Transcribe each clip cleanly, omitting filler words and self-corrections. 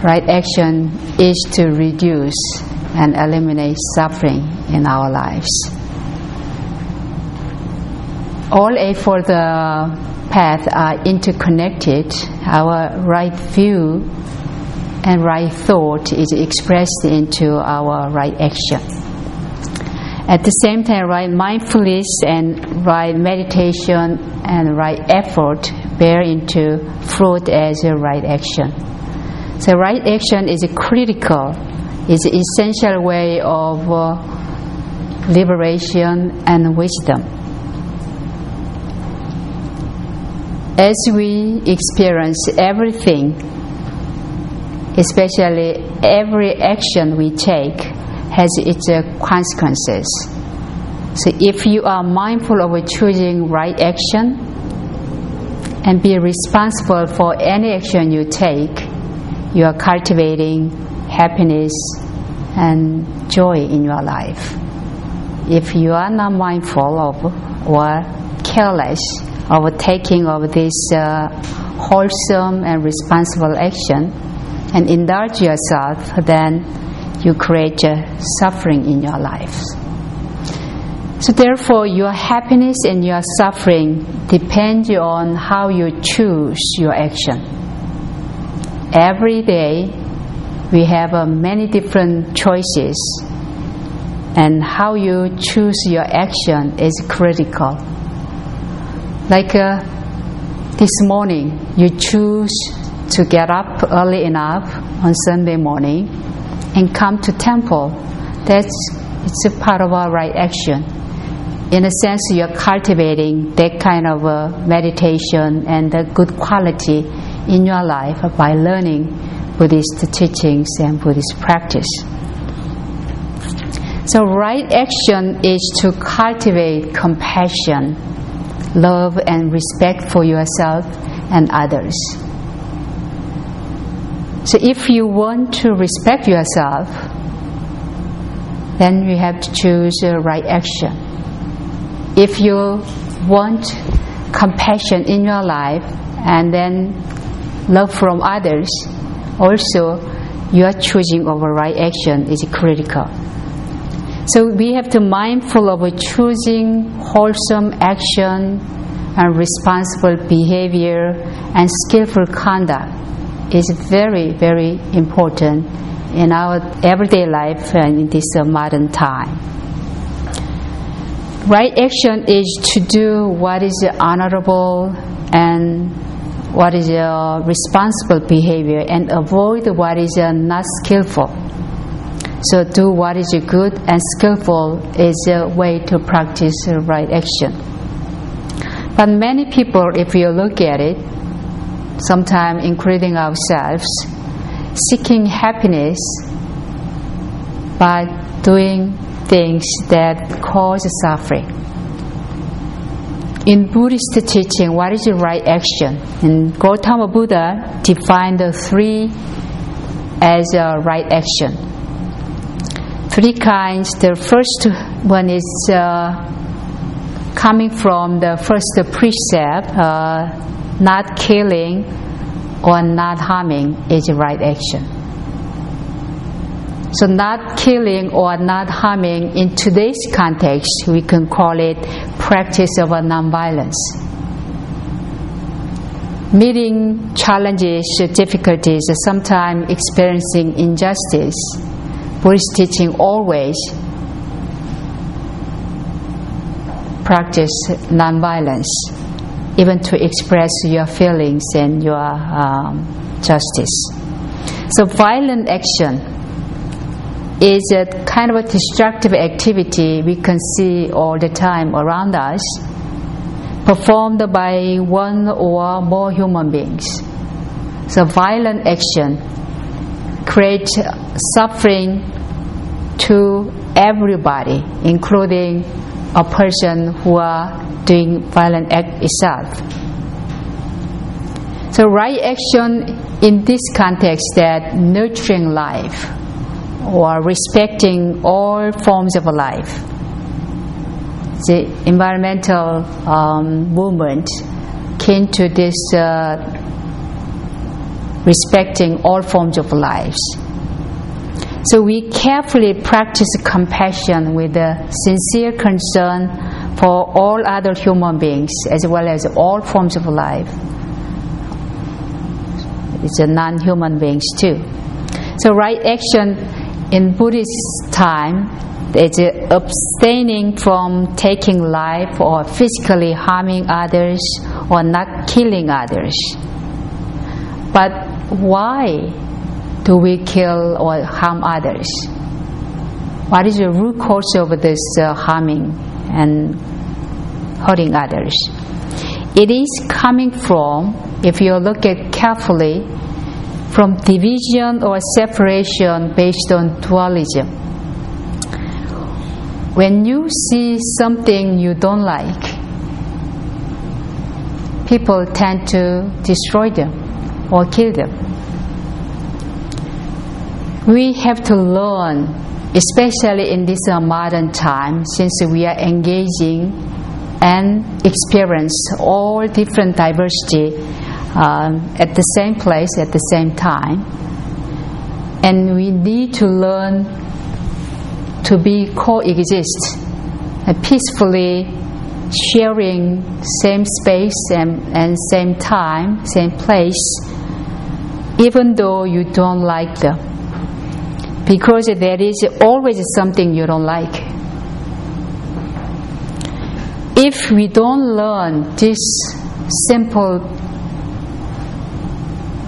right action is to reduce and eliminate suffering in our lives. All eight for the path are interconnected. Our right view and right thought is expressed into our right action. At the same time, right mindfulness and right meditation and right effort bear into fruit as a right action. So right action is critical, is an essential way of liberation and wisdom. As we experience everything, especially every action we take, has its consequences. So if you are mindful of choosing right action and be responsible for any action you take, you are cultivating happiness and joy in your life. If you are not mindful of or careless of taking of this wholesome and responsible action and indulge yourself, then you create suffering in your life. So therefore, your happiness and your suffering depend on how you choose your action. Every day, we have many different choices, and how you choose your action is critical. Like this morning, you choose to get up early enough on Sunday morning and come to temple. It's a part of our right action. In a sense, you're cultivating that kind of meditation and the good quality in your life by learning Buddhist teachings and Buddhist practice. So right action is to cultivate compassion, love and respect for yourself and others. So if you want to respect yourself, then you have to choose the right action. If you want compassion in your life and then love from others, also your choosing of a right action is critical. So we have to be mindful of choosing wholesome action and responsible behavior and skillful conduct is very, very important in our everyday life and in this modern time. Right action is to do what is honorable and what is responsible behavior and avoid what is not skillful. So do what is good and skillful is a way to practice right action. But many people, if you look at it, sometimes including ourselves, seeking happiness by doing things that cause suffering. In Buddhist teaching, what is the right action? And Gautama Buddha defined the three as a right action. Three kinds. The first one is coming from the first precept, not killing or not harming is right action. So not killing or not harming, in today's context, we can call it practice of nonviolence. Meeting challenges, difficulties, sometimes experiencing injustice, Buddhist teaching always practice nonviolence, even to express your feelings and your justice. So violent action is a kind of a destructive activity we can see all the time around us, performed by one or more human beings. So violent action creates suffering to everybody, including a person who are doing violent act itself. So right action in this context, that nurturing life or respecting all forms of life. The environmental movement came to this respecting all forms of life. So we carefully practice compassion with a sincere concern for all other human beings as well as all forms of life. It's a non-human beings too. So right action in Buddhist time is abstaining from taking life or physically harming others or not killing others. But why do we kill or harm others? What is the root cause of this harming and hurting others? It is coming from, if you look at carefully, from division or separation based on dualism. When you see something you don't like, people tend to destroy them or kill them. We have to learn, especially in this modern time, since we are engaging and experience all different diversity at the same place at the same time, and we need to learn to be coexist and peacefully sharing same space and same time, same place, even though you don't like them, because there is always something you don't like. If we don't learn this simple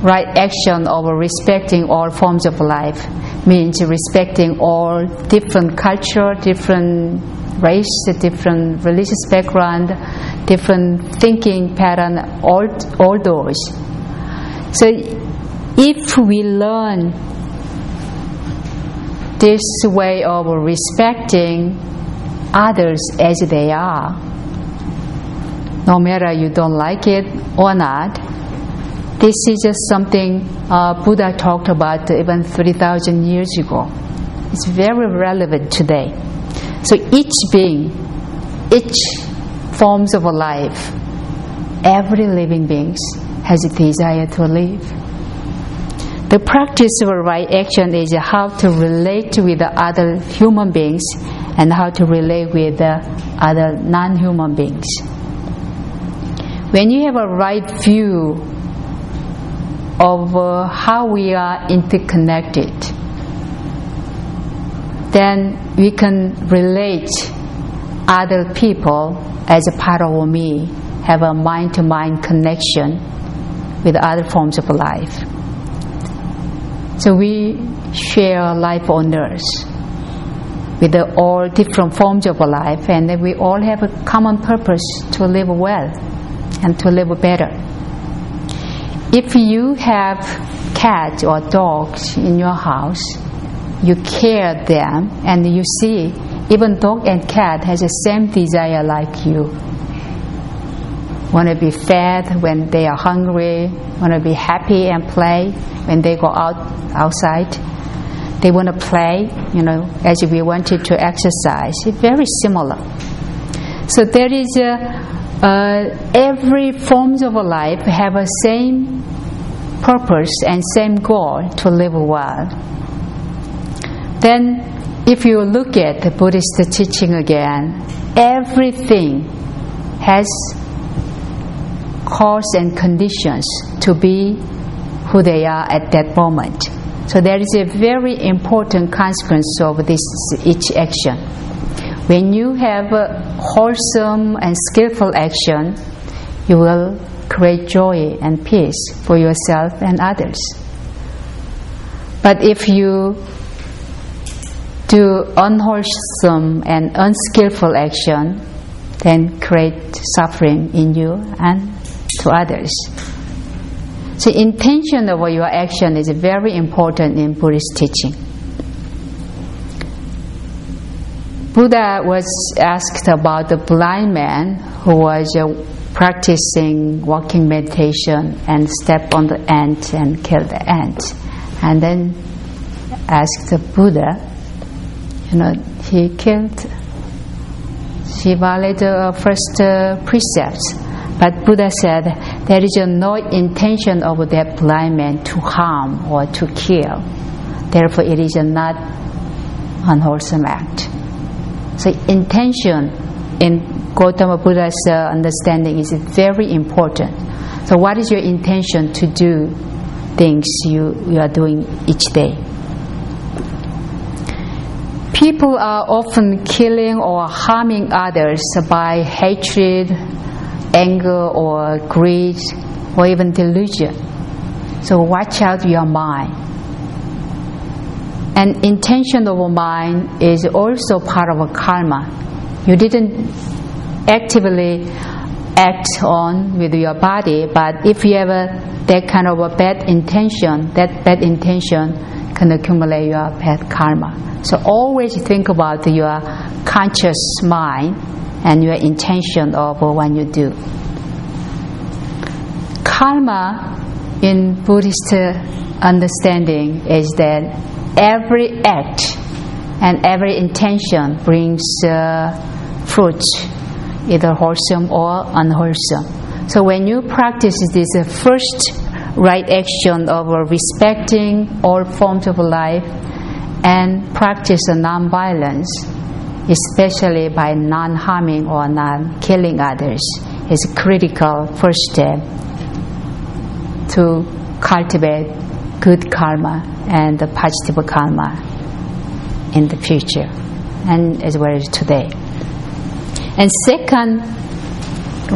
right action of respecting all forms of life, means respecting all different culture, different race, different religious background, different thinking pattern, all those. So if we learn this way of respecting others as they are, no matter you don't like it or not, this is just something Buddha talked about even 3,000 years ago. It's very relevant today. So each being, each forms of life, every living being has a desire to live. The practice of right action is how to relate with other human beings and how to relate with other non-human beings. When you have a right view of how we are interconnected, then we can relate other people as a part of me, have a mind-to-mind connection with other forms of life. So we share life on earth with all different forms of life, and then we all have a common purpose to live well and to live better. If you have cats or dogs in your house, you care them, and you see even dog and cat has the same desire like you. Want to be fed when they are hungry, want to be happy and play when they go outside. They want to play, as we wanted to exercise. It's very similar. So there is every forms of life have a same purpose and same goal to live well. Then if you look at the Buddhist teaching again, everything has cause and conditions to be who they are at that moment. So there is a very important consequence of this each action. When you have a wholesome and skillful action, you will create joy and peace for yourself and others. But if you do unwholesome and unskillful action, then create suffering in you and to others. So intention of your action is very important in Buddhist teaching. Buddha was asked about the blind man who was practicing walking meditation and stepped on the ant and killed the ant. And then asked the Buddha, he violated the first precepts. But Buddha said there is no intention of that blind man to harm or to kill. Therefore, it is not unwholesome act. So intention in Gautama Buddha's understanding is very important. So what is your intention to do things you are doing each day? People are often killing or harming others by hatred, anger or greed or even delusion. So watch out your mind. And intention of a mind is also part of a karma. You didn't actively act on with your body, but if you have that kind of a bad intention, that bad intention can accumulate your bad karma. So always think about your conscious mind and your intention of what you do. Karma in Buddhist understanding is that every act and every intention brings fruit, either wholesome or unwholesome. So when you practice this first right action of respecting all forms of life and practice non-violence, especially by non-harming or non-killing others, is a critical first step to cultivate good karma and the positive karma in the future and as well as today. And second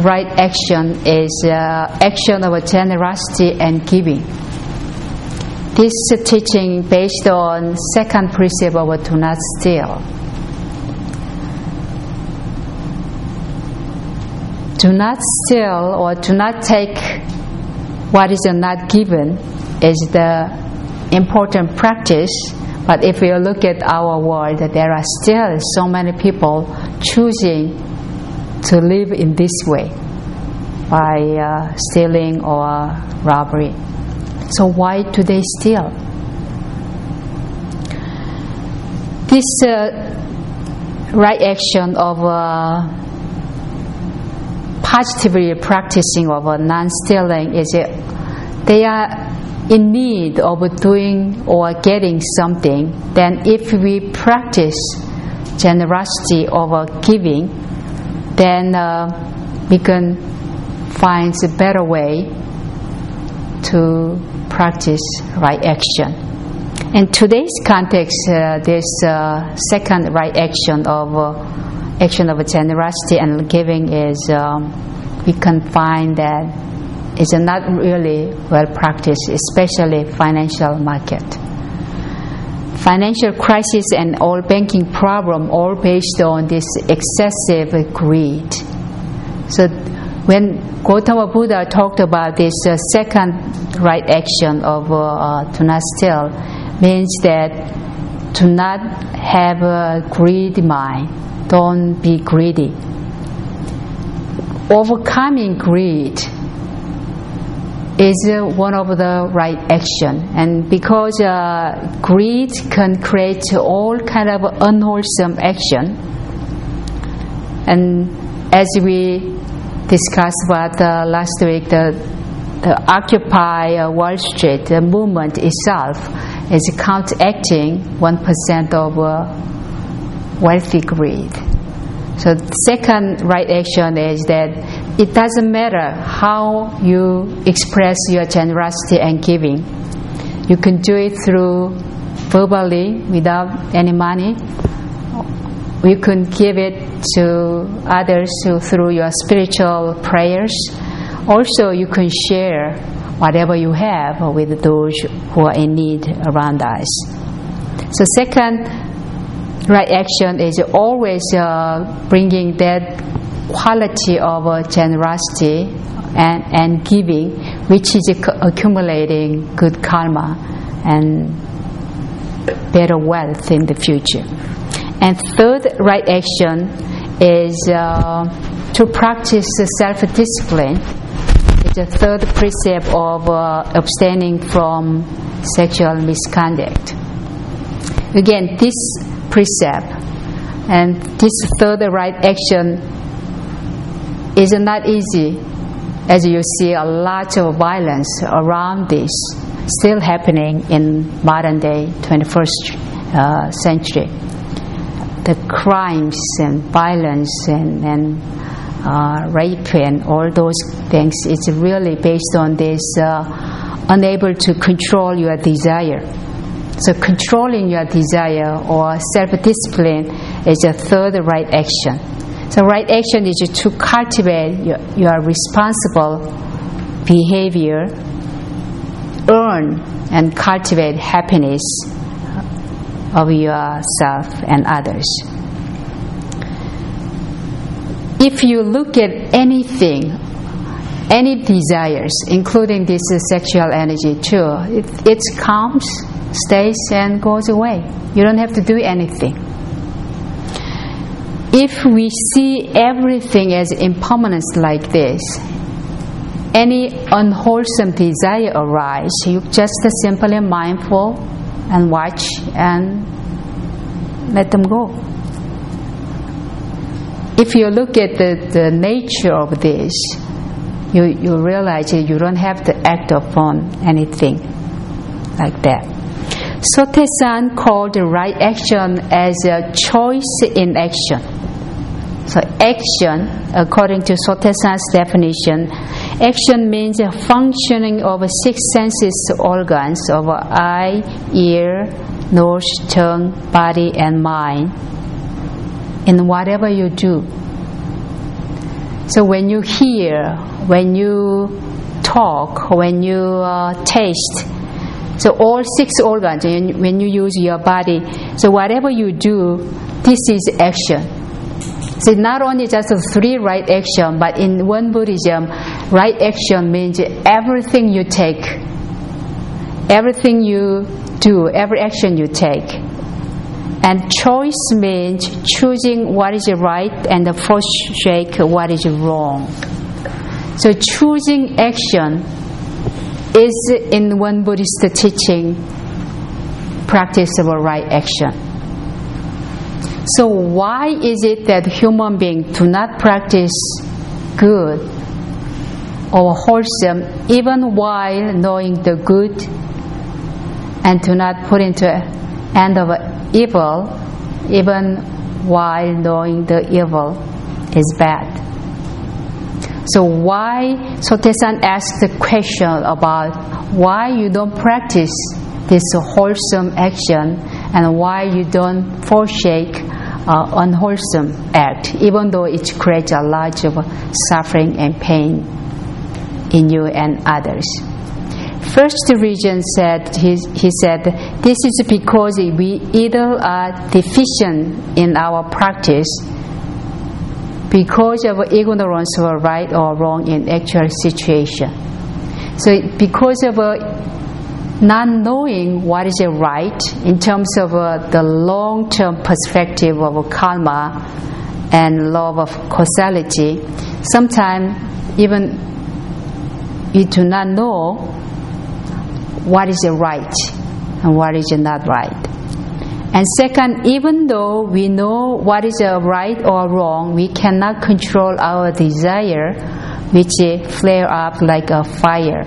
right action is action of generosity and giving. This teaching based on second precept of do not steal. Do not steal or do not take what is not given is the important practice. But if you look at our world, there are still so many people choosing to live in this way by stealing or robbery. So why do they steal? This right action of positively practicing of non-stealing is they are in need of doing or getting something. Then if we practice generosity over giving, then we can find a better way to practice right action. In today's context, this second right action of generosity and giving is we can find that it's not really well practiced, especially financial market. Financial crisis and all banking problem all based on this excessive greed. So when Gautama Buddha talked about this second right action of do not steal, means that do not have a greedy mind. Don't be greedy. Overcoming greed is one of the right action, and because greed can create all kind of unwholesome action, and as we discussed about last week, the Occupy Wall Street movement itself is counteracting 1% of wealthy greed. So the second right action is that it doesn't matter how you express your generosity and giving. You can do it through verbally without any money. You can give it to others through your spiritual prayers. Also, you can share whatever you have with those who are in need around us. So second right action is always bringing that quality of generosity and giving, which is accumulating good karma and better wealth in the future. And third right action is to practice self-discipline. It's the third precept of abstaining from sexual misconduct. Again, this precept and this third right action is not easy as you see, a lot of violence around this still happening in modern day 21st century. The crimes and violence and rape and all those things, it's really based on this unable to control your desire. So controlling your desire or self-discipline is a third right action. So right action is to cultivate your responsible behavior, earn and cultivate happiness of yourself and others. If you look at anything, any desires, including this sexual energy too, it comes, stays and goes away. You don't have to do anything. If we see everything as impermanence like this, any unwholesome desire arise, you just simply mindful and watch and let them go. If you look at the nature of this, you realize that you don't have to act upon anything like that. Sotaesan called the right action as a choice in action. So action, according to Sotaesan's definition, action means a functioning of 6 senses organs of eye, ear, nose, tongue, body and mind in whatever you do. So when you hear, when you talk, when you taste, so all 6 organs, when you use your body, so whatever you do, this is action. So not only just 3 right action, but in one Buddhism, right action means everything you take, everything you do, every action you take. And choice means choosing what is right and forsake what is wrong. So choosing action is in one Buddhist teaching practice of a right action. So why is it that human beings do not practice good or wholesome even while knowing the good, and do not put into end of evil even while knowing the evil is bad? So why Sotaesan asked the question about why you don't practice this wholesome action and why you don't forsake unwholesome act, even though it creates a lot of suffering and pain in you and others. First reason said, he said, this is because we either are deficient in our practice because of ignorance of right or wrong in actual situation. So because of not knowing what is right in terms of the long-term perspective of karma and law of causality, sometimes even you do not know what is right and what is not right. And second, even though we know what is right or wrong, we cannot control our desire, which flare up like a fire.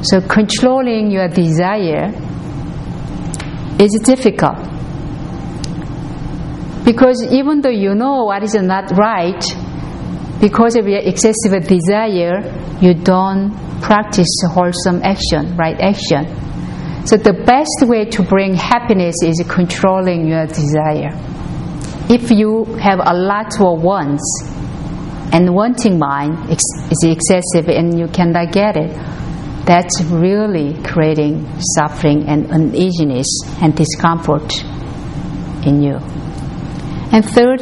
So controlling your desire is difficult, because even though you know what is not right, because of your excessive desire, you don't practice wholesome action, right action. So the best way to bring happiness is controlling your desire. If you have a lot of wants and wanting mind is excessive and you cannot get it, that's really creating suffering and uneasiness and discomfort in you. And third,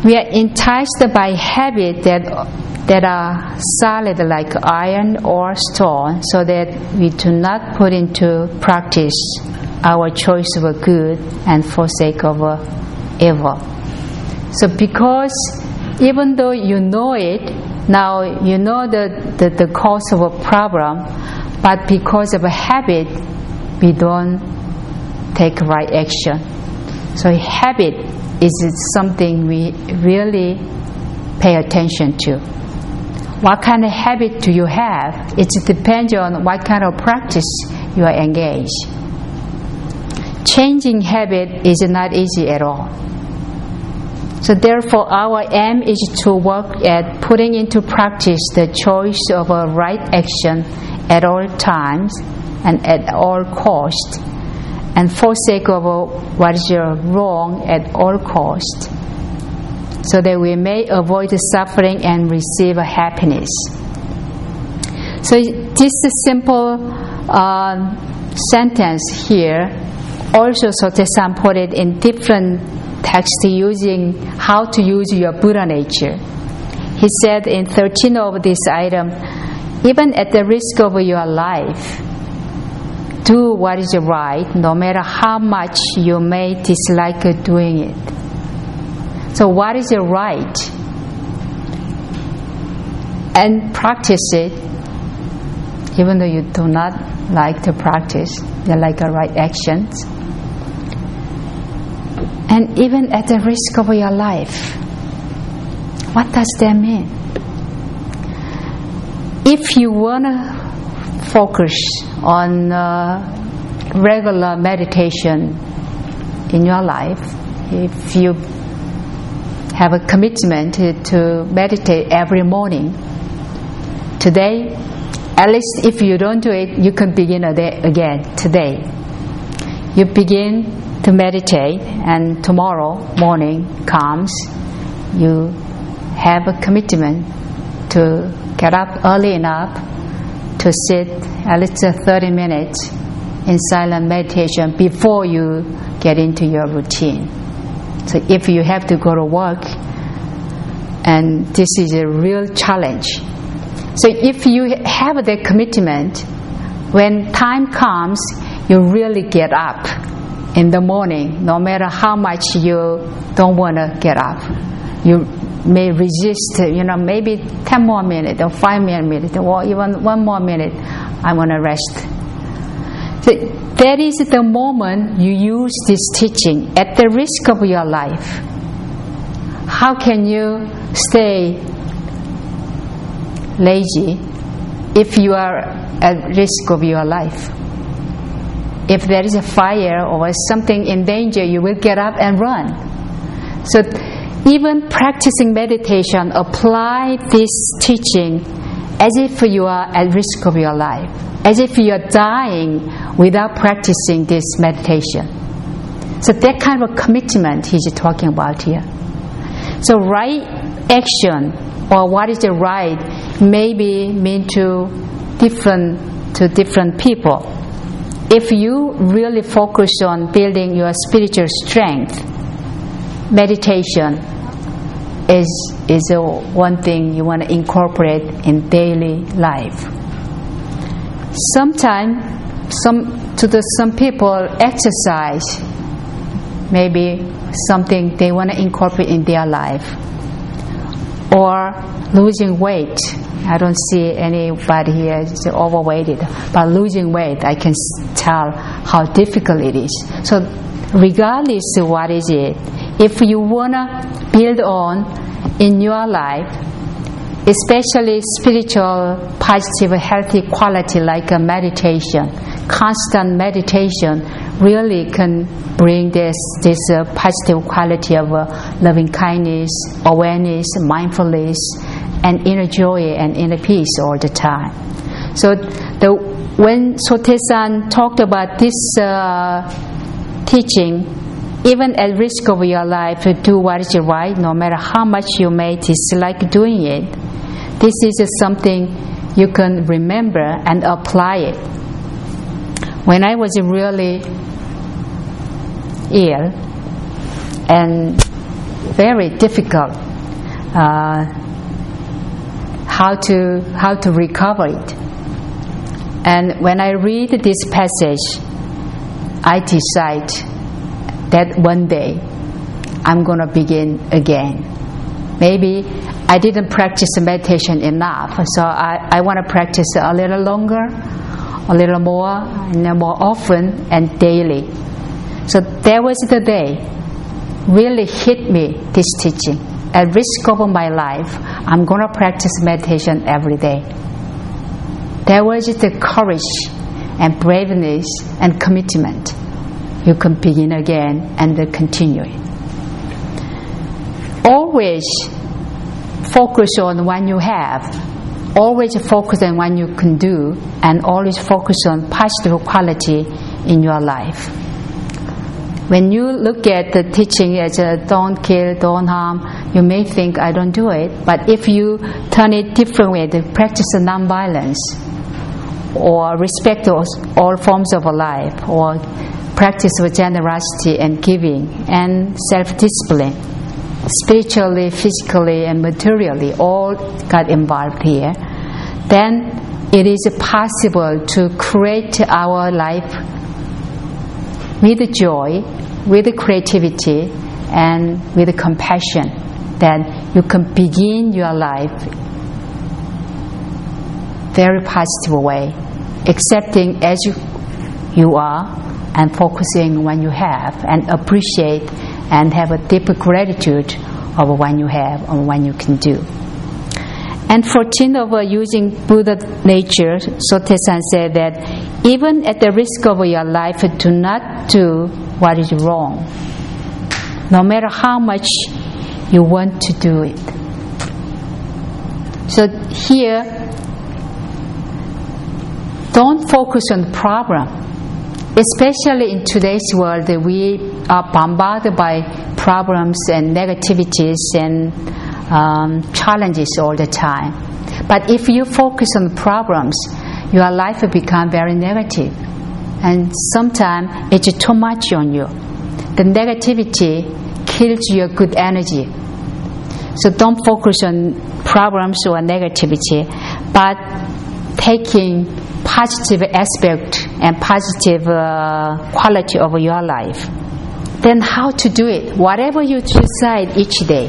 we are enticed by habits that are solid like iron or stone, so that we do not put into practice our choice of good and forsake of evil. So because even though you know it, now you know the cause of a problem, but because of a habit, we don't take right action. So habit is something we really pay attention to. what kind of habit do you have? It depends on what kind of practice you are engaged. Changing habit is not easy at all. So therefore, our aim is to work at putting into practice the choice of a right action at all times and at all costs, and forsake of what is wrong at all costs, so that we may avoid suffering and receive happiness. So this simple sentence here, also Sotaesan put it in different texts using how to use your Buddha nature. He said in 13 of this item, even at the risk of your life, do what is right, no matter how much you may dislike doing it. So what is right? And practice it, even though you do not like to practice, you like right actions. And even at the risk of your life. What does that mean? If you want to focus on regular meditation in your life, if you have a commitment to meditate every morning, today, at least if you don't do it, you can begin a day again today. You begin to meditate, and tomorrow morning comes, you have a commitment to get up early enough to sit at least 30 minutes in silent meditation before you get into your routine. So if you have to go to work, and this is a real challenge. So if you have that commitment, when time comes, you really get up in the morning, no matter how much you don't want to get up. You may resist, maybe 10 more minutes or 5 more minutes or even 1 more minute, I want to rest. So that is the moment you use this teaching at the risk of your life. How can you stay lazy if you are at risk of your life? If there is a fire or something in danger, you will get up and run. So even practicing meditation, apply this teaching as if you are at risk of your life, as if you are dying without practicing this meditation. So that kind of commitment he's talking about here. So right action, or what is the right, maybe mean to different people. If you really focus on building your spiritual strength, meditation is one thing you want to incorporate in daily life. Sometimes, some people exercise, maybe something they want to incorporate in their life, or losing weight. I don't see anybody here is overweighted, but losing weight, I can tell how difficult it is. So regardless of what is it, if you want to build on in your life, especially spiritual, positive, healthy quality like a meditation, constant meditation really can bring this positive quality of loving kindness, awareness, mindfulness, and inner joy and inner peace all the time. So when Sotaesan talked about this teaching, even at risk of your life, do what is right, no matter how much you may dislike doing it. This is something you can remember and apply it. When I was really ill and very difficult, how to recover it. And when I read this passage, I decide that one day I'm going to begin again. Maybe I didn't practice meditation enough, so I want to practice a little longer, a little more, and more often and daily. So that was the day really hit me, this teaching. at risk of my life, I'm going to practice meditation every day. There was the courage and braveness and commitment. You can begin again and continue it. Always focus on what you have. Always focus on what you can do, and always focus on positive quality in your life. When you look at the teaching as don't kill, don't harm, you may think I don't do it. But if you turn it different way, to practice non-violence, or respect all forms of life, or practice with generosity and giving and self-discipline, spiritually, physically, and materially, all got involved here, then it is possible to create our life with joy, with creativity, and with compassion. Then you can begin your life very positive way, accepting as you are, and focusing on what you have, and appreciate and have a deep gratitude of what you have and what you can do. And 14 of using Buddha nature, Sotaesan said that even at the risk of your life, do not do what is wrong, no matter how much you want to do it. So here, don't focus on the problem. Especially in today's world, we are bombarded by problems and negativities and challenges all the time. But if you focus on problems, your life will become very negative. And sometimes it's too much on you. The negativity kills your good energy. So don't focus on problems or negativity, but taking positive aspect and positive quality of your life. Then how to do it? Whatever you decide each day,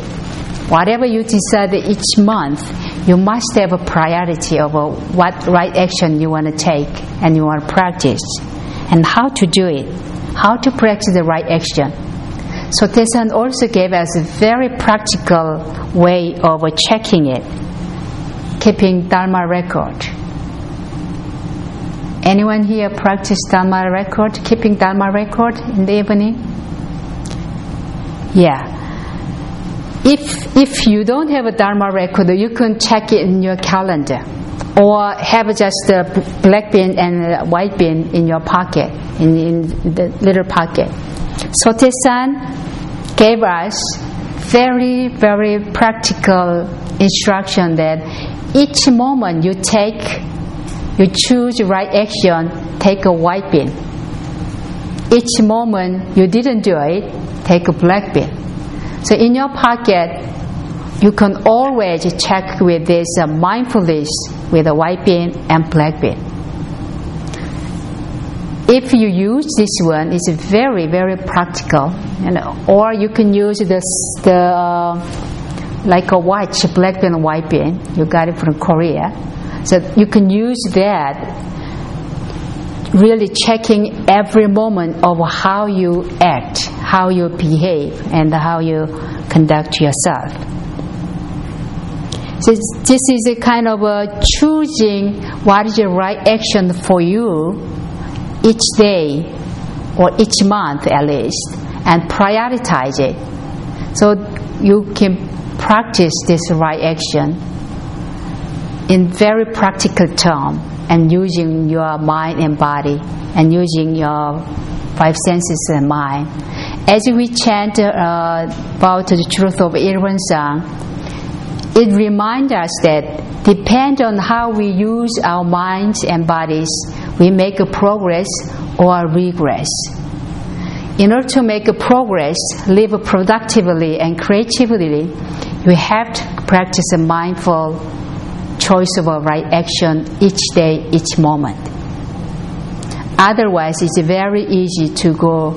whatever you decide each month, you must have a priority of what right action you want to take and you want to practice. And how to do it, how to practice the right action. So Sotaesan also gave us a very practical way of checking it, keeping Dharma record. Anyone here practice Dharma record, keeping Dharma record in the evening? Yeah. If you don't have a Dharma record, you can check it in your calendar, or have just a black bin and a white bin in your pocket, in the little pocket. Sotaesan gave us very, very practical instruction that each moment you choose the right action, take a white bin. Each moment you didn't do it, take a black bin. So in your pocket, you can always check with this mindfulness with a white bin and black bin. If you use this one, it's very, very practical. Or you can use like a watch, black bin and white bin. You got it from Korea. So you can use that, really checking every moment of how you act, how you behave, and how you conduct yourself. So this is a kind of choosing what is the right action for you each day or each month at least, and prioritize it. So you can practice this right action in very practical terms, and using your mind and body, and using your five senses and mind. As we chant about the truth of Ilwon-sang, it reminds us that depend on how we use our minds and bodies, we make a progress or regress. In order to make a progress, live productively and creatively, you have to practice a mindful choice of a right action each day, each moment. Otherwise, it's very easy to go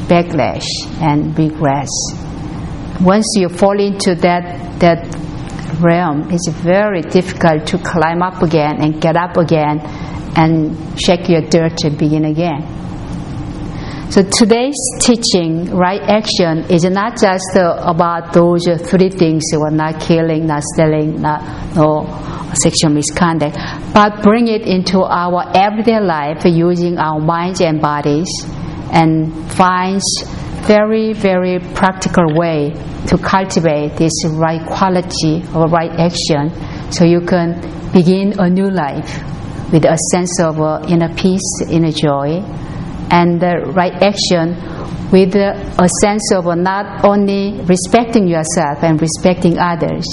backlash and regress. Once you fall into that realm, it's very difficult to climb up again and get up again and shake your dirt and begin again. So today's teaching, right action, is not just about those three things: not killing, not stealing, no sexual misconduct, but bring it into our everyday life using our minds and bodies, and find very, very practical way to cultivate this right quality of right action, so you can begin a new life with a sense of inner peace, inner joy, and the right action with a sense of not only respecting yourself and respecting others,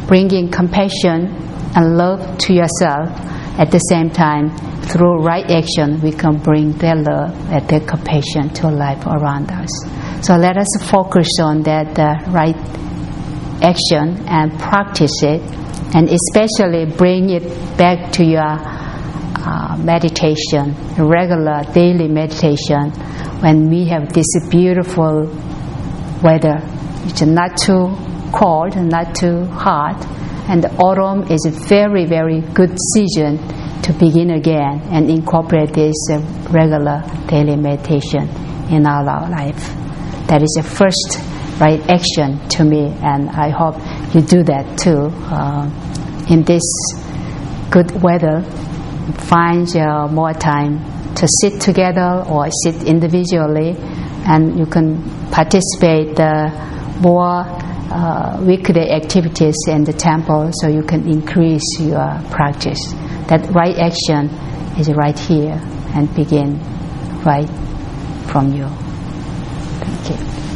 bringing compassion and love to yourself. At the same time, through right action, we can bring their love and their compassion to life around us. So let us focus on that right action and practice it, and especially bring it back to your meditation, regular daily meditation, when we have this beautiful weather. It's not too cold and not too hot, and the autumn is a very, very good season to begin again and incorporate this regular daily meditation in our life. That is the first right action to me, and I hope you do that too. In this good weather, find more time to sit together or sit individually, and you can participate more weekday activities in the temple, so you can increase your practice. That right action is right here and begin right from you. Thank you.